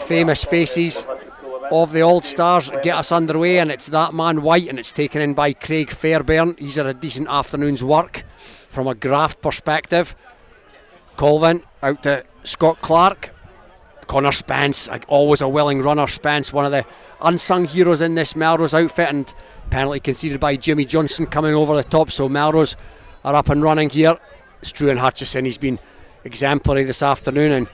famous faces of the All-Stars get us underway, and it's that man White, and it's taken in by Craig Fairbairn. He's had a decent afternoon's work from a graft perspective. Colvin out to Scott Clark. Connor Spence, always a willing runner. Spence, one of the unsung heroes in this Melrose outfit, and penalty conceded by Jimmy Johnson coming over the top, so Melrose are up and running here. Struan Hutchison, he's been exemplary this afternoon, and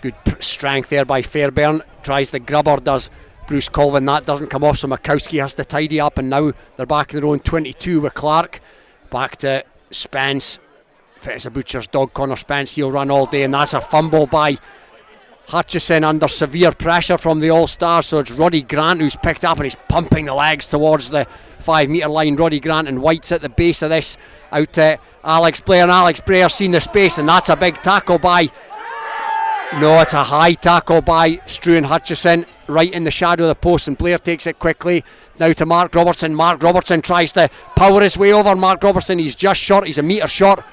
good strength there by Fairbairn. Tries the grubber, does Bruce Colvin. That doesn't come off, so Makowski has to tidy up, and now they're back in their own 22 with Clark. Back to Spence. Fit as a butcher's dog, Connor Spence. He'll run all day, and that's a fumble by Hutchison under severe pressure from the All-Stars, so it's Roddy Grant who's picked up, and he's pumping the legs towards the 5 metre line. Roddy Grant, and White's at the base of this, out to Alex Blair, and Alex Blair's seen the space, and that's a big tackle by, no, it's a high tackle by Struan Hutchison right in the shadow of the post, and Blair takes it quickly now to Mark Robertson. Mark Robertson tries to power his way over. Mark Robertson, he's just short, he's a metre short.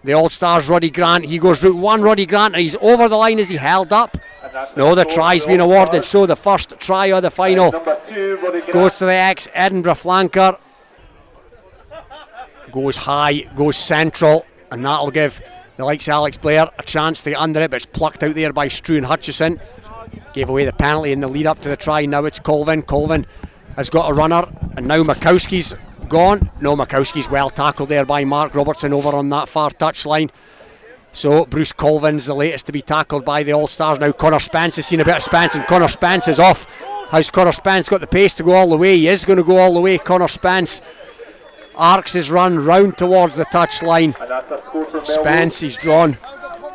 The All-Stars, Roddy Grant, he goes route one, Roddy Grant, and he's over the line. Is he held up? No, the try's been awarded, so the first try of the final goes to the ex-Edinburgh flanker. Goes high, goes central, and that'll give the likes of Alex Blair a chance to get under it, but it's plucked out there by Struan Hutchison. Gave away the penalty in the lead up to the try. Now it's Colvin. Colvin has got a runner, and now Makowski's gone. No, Makowski's well tackled there by Mark Robertson over on that far touchline. So Bruce Colvin's the latest to be tackled by the All-Stars. Now Connor Spence has seen a bit of Spence, and Connor Spence is off. How's Connor Spence got the pace to go all the way? He is going to go all the way. Connor Spence arcs his run round towards the touchline. Spence, he's drawn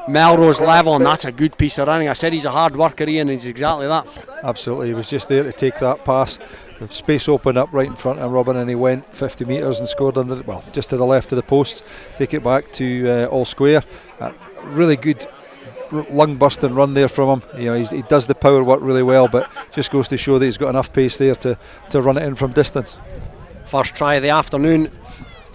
Melrose level, and that's a good piece of running. I said he's a hard worker, Iain, and he's exactly that. Absolutely, he was just there to take that pass. The space opened up right in front of Robin, and he went 50 metres and scored under, well, just to the left of the posts. Take it back to all square. Really good lung busting run there from him. You know, he does the power work really well, but just goes to show that he's got enough pace there to run it in from distance. First try of the afternoon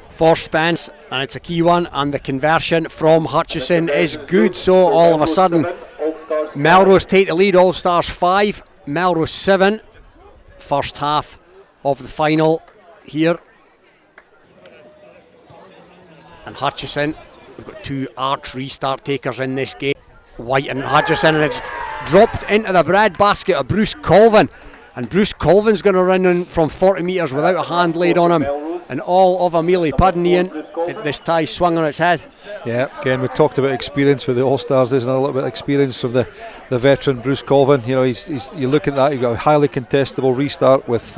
for Spence, and it's a key one, and the conversion from Hutchison is good. So all of a sudden Melrose take the lead. All-Stars 5, Melrose 7. First half of the final here, and Hutchison, we've got two arch restart takers in this game, White and Hutchison, and it's dropped into the bread basket of Bruce Colvin, and Bruce Colvin's going to run in from 40 metres without a hand laid on him, and all of Amelie Purdie, Iain. This tie swung on its head. Yeah, again, we talked about experience with the All-Stars. There's another little bit of experience from the veteran Bruce Colvin. You know, you look at that, you've got a highly contestable restart with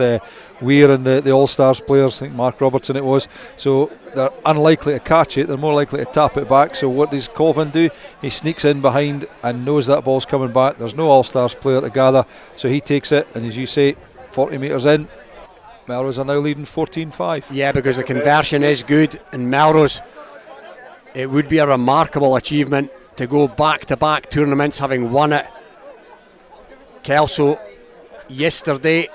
Weir and the All-Stars players. I think Mark Robertson it was. So they're unlikely to catch it. They're more likely to tap it back. So what does Colvin do? He sneaks in behind and knows that ball's coming back. There's no All-Stars player to gather. So he takes it, and as you say, 40 metres in, Melrose are now leading 14-5. Yeah, because the conversion is good, and Melrose, it would be a remarkable achievement to go back-to-back tournaments having won it. Kelso yesterday,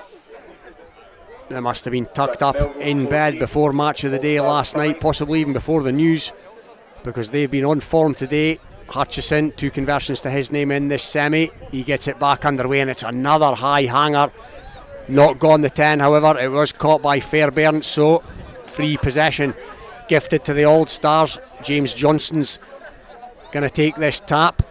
they must have been tucked up in bed before match of the day last night, possibly even before the news, because they've been on form today. Hutchison, 2 conversions to his name in this semi. He gets it back underway, and it's another high hanger. Not gone the 10, however, it was caught by Fairbairn, so free possession gifted to the All-Stars. James Johnston's going to take this tap.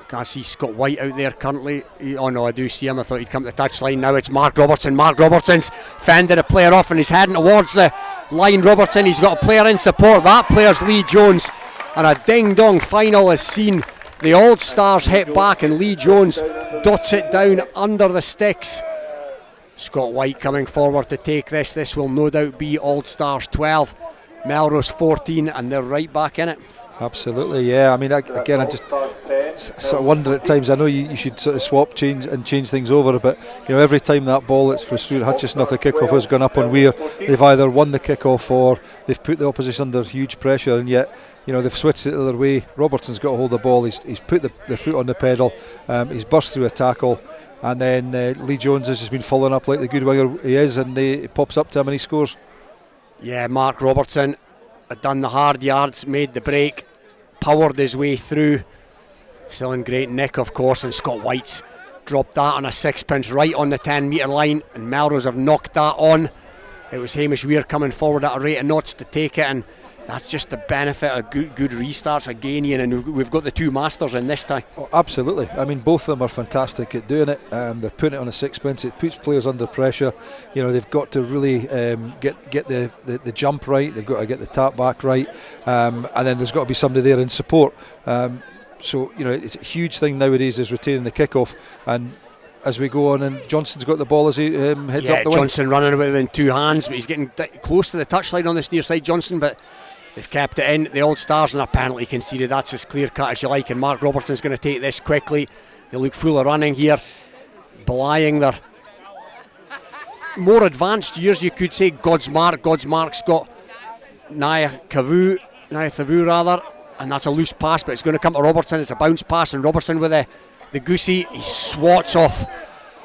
Can't see Scott White out there currently. Oh no, I do see him. I thought he'd come to the touchline. Now it's Mark Robertson. Mark Robertson's fended a player off, and he's heading towards the line. Robertson, he's got a player in support. That player's Lee Jones, and a ding-dong final has seen the All-Stars hit back, and Lee Jones dots it down under the sticks. Scott White coming forward to take this. This will no doubt be All-Stars 12, Melrose 14, and they're right back in it. Absolutely, yeah. I mean, again, I just sort of wonder at times. I know you should sort of swap, change things over, but you know, every time that ball that's for Stuart Hutchison off the kickoff has gone up on Weir, they've either won the kickoff or they've put the opposition under huge pressure, and yet, you know, they've switched it the other way. Robertson's got a hold of the ball. He's put the foot on the pedal. He's burst through a tackle, and then Lee Jones has just been following up like the good winger he is, and he pops up to him and he scores. Yeah, Mark Robertson had done the hard yards, made the break, powered his way through Still in great nick, of course, and Scott White's dropped that on a sixpence right on the 10 metre line, and Melrose have knocked that on. It was Hamish Weir coming forward at a rate of knots to take it, and that's just the benefit of good restarts again, Iain, and we've got the two masters in this time. Oh, absolutely. I mean, both of them are fantastic at doing it. They're putting it on a sixpence. It puts players under pressure. You know, they've got to really get the jump right. They've got to get the tap back right, and then there's got to be somebody there in support. So, you know, it's a huge thing nowadays is retaining the kickoff. And as we go on, and Johnson's got the ball as he heads up the wing. Johnson running with it in two hands, but he's getting close to the touchline on this near side, Johnson, but they've kept it in. The Old Stars, and a penalty conceded. That's as clear cut as you like, and Mark Robertson's going to take this quickly. They look full of running here, belying their more advanced years, you could say. Godsmark's got Naya Thavu rather, and that's a loose pass, but it's going to come to Robertson. It's a bounce pass, and Robertson with the goosey, he swats off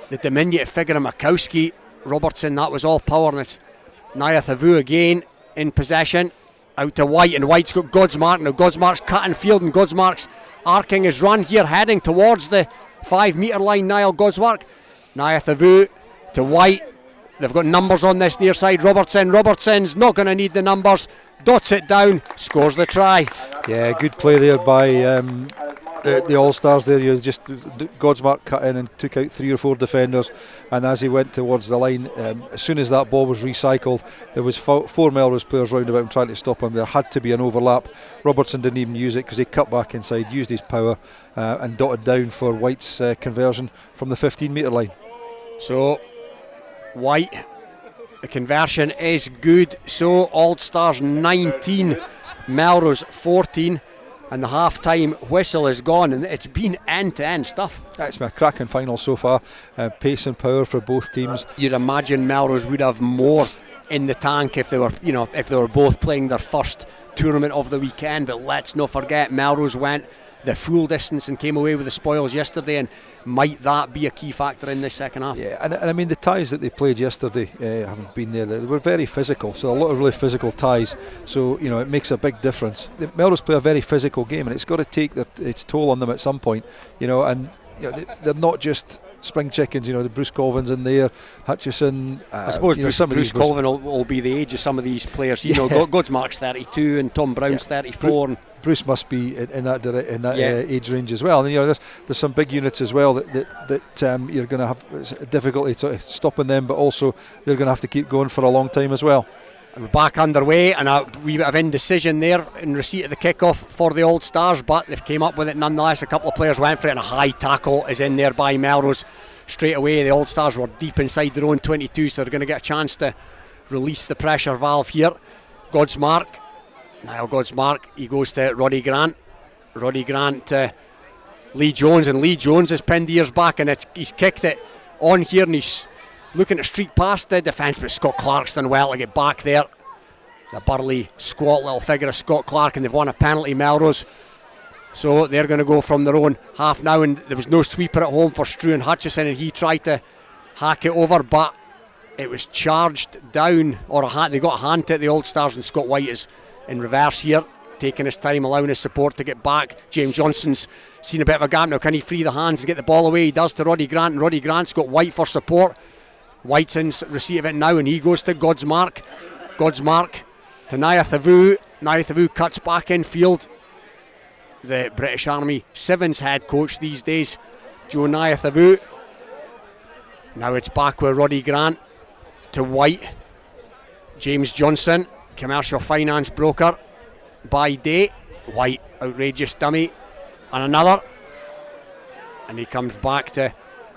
the diminutive figure of Makowski. Robertson, that was all power, and it's Naya Thavu again in possession, out to White, and White's got Godsmark. Now Godsmark's cutting field, and Godsmark's arcing his run here, heading towards the 5 metre line. Niall Godsmark, Naya Thavu to White. They've got numbers on this near side. Robertson's not going to need the numbers, dots it down, scores the try. Yeah, good play there by the All-Stars there. You just Godsmark cut in and took out 3 or 4 defenders, and as he went towards the line, as soon as that ball was recycled, there was 4 Melrose players round about him trying to stop him. There had to be an overlap. Robertson didn't even use it because he cut back inside, used his power, and dotted down for White's conversion from the 15 metre line. So White, the conversion is good. So All Stars 19, Melrose 14, and the half-time whistle is gone, and it's been end-to-end stuff. It's been a cracking final so far. Pace and power for both teams. You'd imagine Melrose would have more in the tank if they were both playing their first tournament of the weekend. But let's not forget, Melrose went the full distance and came away with the spoils yesterday, and might that be a key factor in this second half? Yeah, and I mean the ties that they played yesterday haven't been there. They were very physical, so a lot of really physical ties. So you know it makes a big difference. The Melrose play a very physical game, and it's got to take its toll on them at some point. You know, and you know they're not just spring chickens. You know, the Bruce Colvin's in there, Hutchison. I suppose Bruce Colvin will be the age of some of these players. You know, Godsmark's 32 and Tom Brown's 34. And Bruce must be in that age range as well. And you know, there's some big units as well that you're going to have difficulty stopping them, but also they're going to have to keep going for a long time as well. And we're back underway, and a wee bit of indecision there in receipt of the kickoff for the Old Stars, but they've came up with it nonetheless. A couple of players went for it, and a high tackle is in there by Melrose. Straight away, the Old Stars were deep inside their own 22, so they're going to get a chance to release the pressure valve here. Niall Godsmark, he goes to Roddy Grant to Lee Jones, and Lee Jones is pinned ears back, and he's kicked it on here, and he's looking to streak past the defence, but Scott Clark's done well to get back there. The burly, squat little figure of Scott Clark, and they've won a penalty, Melrose. So they're going to go from their own half now, and there was no sweeper at home for Struan Hutchison, and he tried to hack it over, but it was charged down, or they got a hand to it, the Old Stars, and Scott White is in reverse here, taking his time, allowing his support to get back. James Johnson's seen a bit of a gap now. Can he free the hands and get the ball away? He does to Roddy Grant, and Roddy Grant's got White for support. White's in receipt of it now, and he goes to Godsmark to Naya Thavu. Naya Thavu cuts back in field. The British Army Sevens head coach these days, Joe Naya Thavu. Now it's back with Roddy Grant to White. James Johnson, commercial finance broker by day. White, outrageous dummy, and another, and he comes back to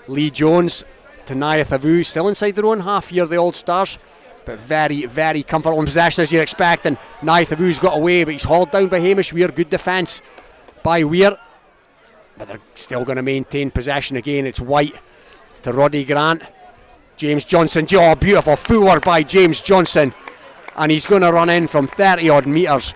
Lee Jones to Naya Thavu, still inside their own half here, the Old Stars, but very, very comfortable in possession as you'd expect, and Naya Thavu's got away, but he's hauled down by Hamish Weir. Good defence by Weir, but they're still going to maintain possession again. It's White to Roddy Grant. James Johnson, beautiful footwork by James Johnson, and he's going to run in from 30 odd metres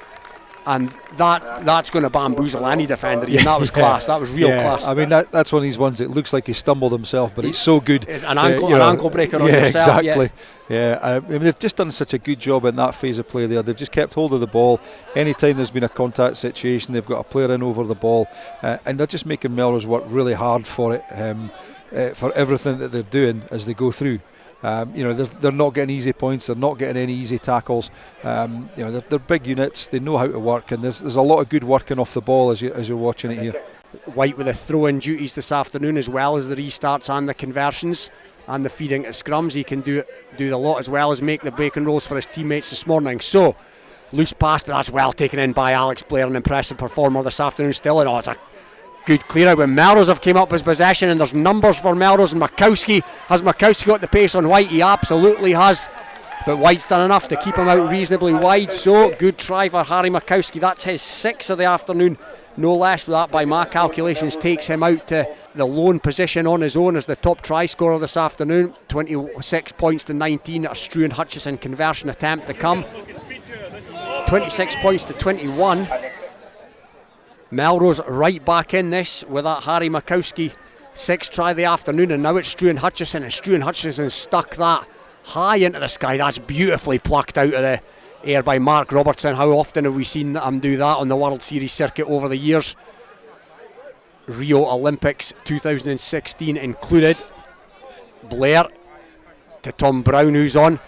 and that's going to bamboozle any defender. And that was class. That was real class. I mean, that's one of these ones that looks like he stumbled himself, but it's so good. An ankle breaker on yourself. Exactly. Yeah, I mean, they've just done such a good job in that phase of play there. They've just kept hold of the ball. Anytime there's been a contact situation, they've got a player in over the ball, and they're just making Melrose work really hard for it, for everything that they're doing as they go through. They're not getting easy points. They're not getting any easy tackles. They're big units. They know how to work, and there's a lot of good working off the ball as you're watching it here. White with the throw-in duties this afternoon, as well as the restarts and the conversions and the feeding to scrums. He can do the lot, as well as make the bacon rolls for his teammates this morning. So loose pass, but that's well taken in by Alex Blair, an impressive performer this afternoon still. And it's a good clear out when Melrose have came up with possession, and there's numbers for Melrose. And has Makowski got the pace on White? He absolutely has, but White's done enough to keep him out reasonably wide. So good try for Harry Makowski. That's his 6th of the afternoon, no less. With that, by my calculations, takes him out to the lone position on his own as the top try scorer this afternoon. 26 points to 19. A Struan Hutchison conversion attempt to come. 26 points to 21. Melrose right back in this with that Harry Makowski 6th try of the afternoon, and now it's Struan Hutchison, and Struan Hutchison stuck that high into the sky. That's beautifully plucked out of the air by Mark Robertson. How often have we seen him do that on the World Series circuit over the years? Rio Olympics 2016 included. Blair to Tom Brown, who's on.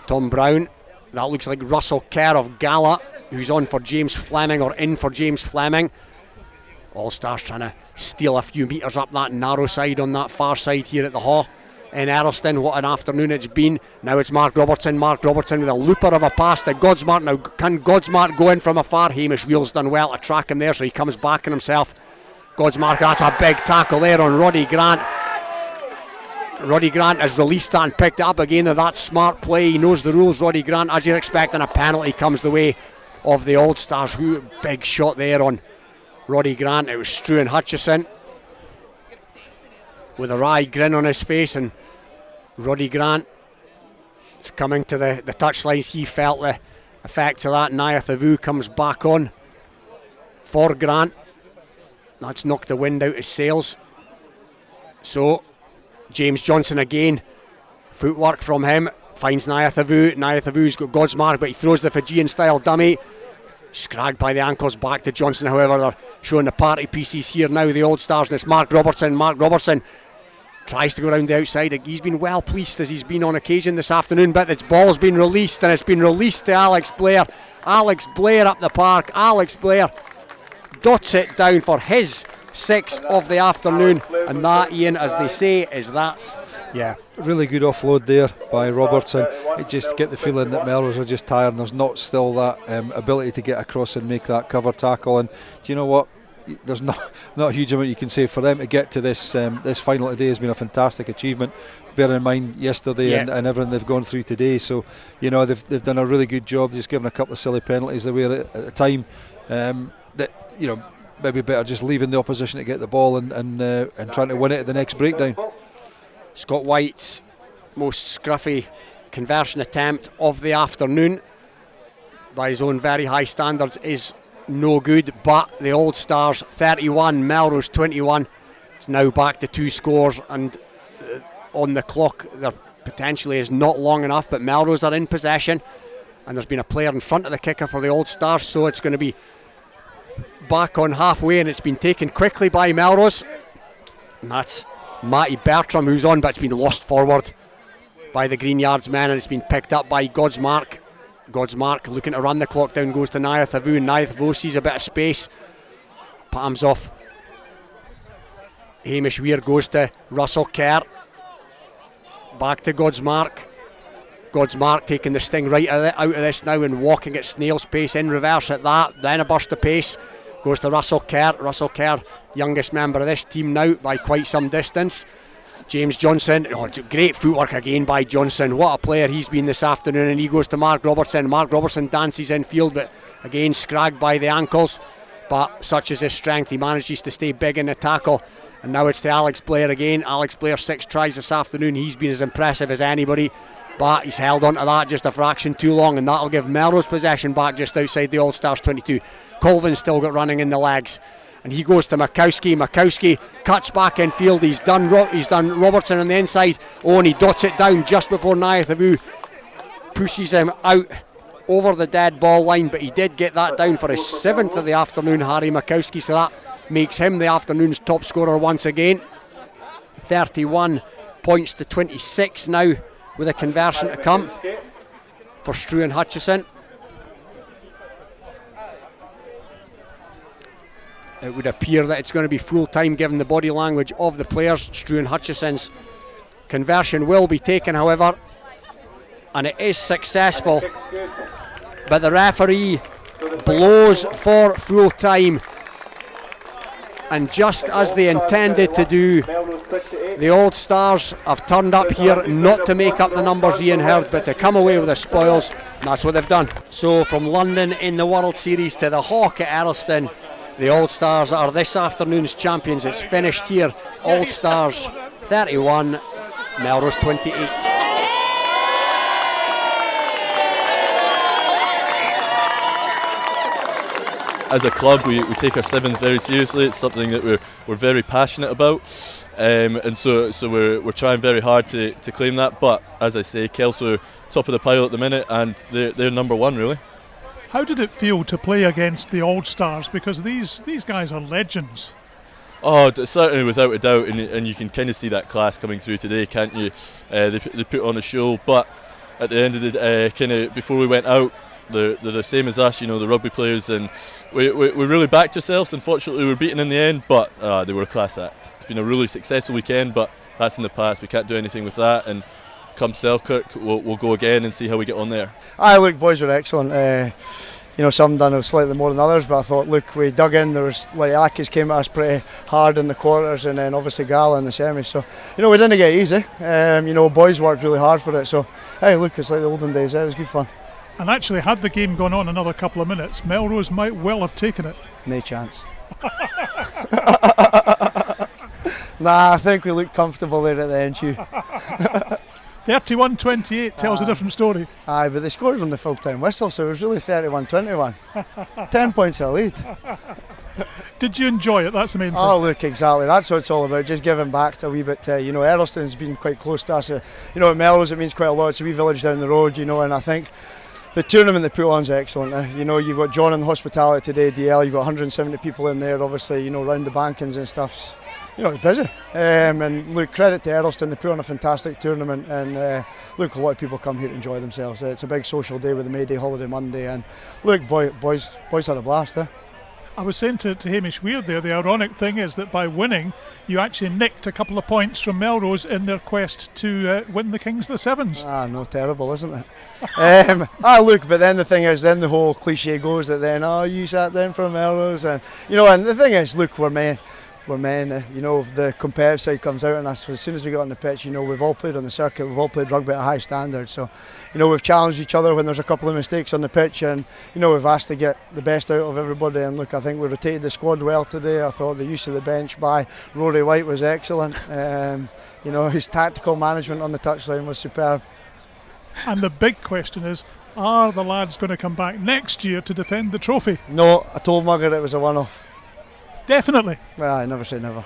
Tom Brown, that looks like Russell Kerr of Gala, who's on for James Fleming, or in for James Fleming. All Stars trying to steal a few metres up that narrow side on that far side here at the Haugh in Earlston. What an afternoon it's been. Now it's Mark Robertson with a looper of a pass to Godsmart. Now can Godsmart go in from afar? Hamish Wheel's done well to track him there, so he comes back in himself. Godsmart, that's a big tackle there on Roddy Grant. Roddy Grant has released that and picked it up again. That's smart play. He knows the rules, Roddy Grant. As you're expecting, a penalty comes the way of the Old Stars. Big shot there on Roddy Grant. It was Struan Hutchison with a wry grin on his face, and Roddy Grant is coming to the touchlines. He felt the effects of that. Naya Thavu comes back on for Grant. That's knocked the wind out his sails. So James Johnson again, footwork from him, finds Naya Thavu. Naya Thavu's got Godsmart, but he throws the Fijian style dummy. Scragged by the ankles back to Johnson. However, they're showing the party pieces here now, the Old Stars, and it's Mark Robertson. Mark Robertson tries to go around the outside. He's been well pleased as he's been on occasion this afternoon, but its ball's been released, and it's been released to Alex Blair. Alex Blair up the park. Alex Blair dots it down for his 6th of the afternoon, and that, Ian, as they say, is that. Yeah, really good offload there by Robertson. I just get the feeling that Melrose are just tired, and there's not still that ability to get across and make that cover tackle. And do you know what? There's not a huge amount you can say for them to get to this final today. Has been a fantastic achievement. Bear in mind yesterday and everything they've gone through today. So they've done a really good job. Just given a couple of silly penalties they were at the time. Maybe better just leaving the opposition to get the ball and trying to win it at the next breakdown. Scott White's most scruffy conversion attempt of the afternoon, by his own very high standards, is no good, but the Old Stars 31, Melrose 21. It's now back to 2 scores, and on the clock there potentially is not long enough, but Melrose are in possession, and there's been a player in front of the kicker for the Old Stars, so it's going to be back on halfway, and it's been taken quickly by Melrose, and that's Matty Bertram who's on, but it's been lost forward by the Green Yards men, and it's been picked up by Godsmark. Godsmark looking to run the clock down, goes to Naya Thavu, and Naya Thavu sees a bit of space, palms off Hamish Weir, goes to Russell Kerr, back to Godsmark. Godsmark taking the sting right out of this now and walking at snail's pace in reverse at that, then a burst of pace, goes to Russell Kerr. Russell Kerr, youngest member of this team now by quite some distance. James Johnson, great footwork again by Johnson. What a player he's been this afternoon, and he goes to Mark Robertson. Mark Robertson dances infield, but again scragged by the ankles, but such is his strength, he manages to stay big in the tackle. And now it's to Alex Blair again. Alex Blair 6 tries this afternoon. He's been as impressive as anybody. but he's held on to that just a fraction too long, and that'll give Melrose possession back just outside the All Stars 22. Colvin's still got running in the legs, and he goes to Makowski. Makowski cuts back in field. He's done Robertson on the inside. Oh, and he dots it down just before Nayathavu pushes him out over the dead ball line, but he did get that down for his 7th of the afternoon, Harry Makowski, so that makes him the afternoon's top scorer once again. 31 points to 26 now, with a conversion to come for Struan Hutchison. It would appear that it's going to be full time given the body language of the players. Struan Hutchison's conversion will be taken, however, and it is successful, but the referee blows for full time, and just as they intended to do, the Old Stars have turned up here not to make up the numbers Iain heard, but to come away with the spoils, and that's what they've done. So from London in the World Series to the Haugh at Earlston, the All Stars are this afternoon's champions. It's finished here. All Stars 31, Melrose 28. As a club, we take our sevens very seriously. It's something that we're very passionate about, and so we're trying very hard to claim that. But as I say, Kelso top of the pile at the minute, and they're number one really. How did it feel to play against the All Stars? Because these guys are legends. Oh, certainly, without a doubt, and you can kind of see that class coming through today, can't you? They put on a show, but at the end of the kind of before we went out, they're the same as us, the rugby players, and we really backed ourselves. Unfortunately, we were beaten in the end, but they were a class act. It's been a really successful weekend, but that's in the past. We can't do anything with that, and come Selkirk, we'll go again and see how we get on there. Look, boys were excellent. Some done it slightly more than others, but I thought, look, we dug in. There was Akis came at us pretty hard in the quarters, and then obviously Gala in the semis. So we didn't get easy. Boys worked really hard for it. So hey, look, it's like the olden days. It was good fun. And actually, had the game gone on another couple of minutes, Melrose might well have taken it. No chance. Nah, I think we looked comfortable there at the end, Hugh. 31-28 tells a different story. Aye, but they scored on the full-time whistle, so it was really 31-21. 10 points of lead. Did you enjoy it? That's the main thing. Oh, look, exactly. That's what it's all about, just giving back a wee bit. Earlston's been quite close to us. At Melrose, it means quite a lot. It's a wee village down the road, and I think the tournament they put on is excellent. You've got John in the hospitality today, DL, you've got 170 people in there, obviously, round the bankings and stuff. It's busy. And look, credit to Earlston, they put on a fantastic tournament, and look, a lot of people come here to enjoy themselves. It's a big social day with the May Day holiday Monday, and look, boys had a blast. I was saying to Hamish Weir there, the ironic thing is that by winning, you actually nicked a couple of points from Melrose in their quest to win the Kings of the Sevens. No, terrible, isn't it? Look, but then the thing is, then the whole cliche goes that then, you sat down for Melrose, and and the thing is, look, we're men. The competitive side comes out on us. As soon as we got on the pitch, we've all played on the circuit, we've all played rugby at a high standard. So, we've challenged each other when there's a couple of mistakes on the pitch, and we've asked to get the best out of everybody. And look, I think we rotated the squad well today. I thought the use of the bench by Rory White was excellent. His tactical management on the touchline was superb. And the big question is, are the lads going to come back next year to defend the trophy? No, I told Mugger it was a one-off. Definitely. Well, I never say never.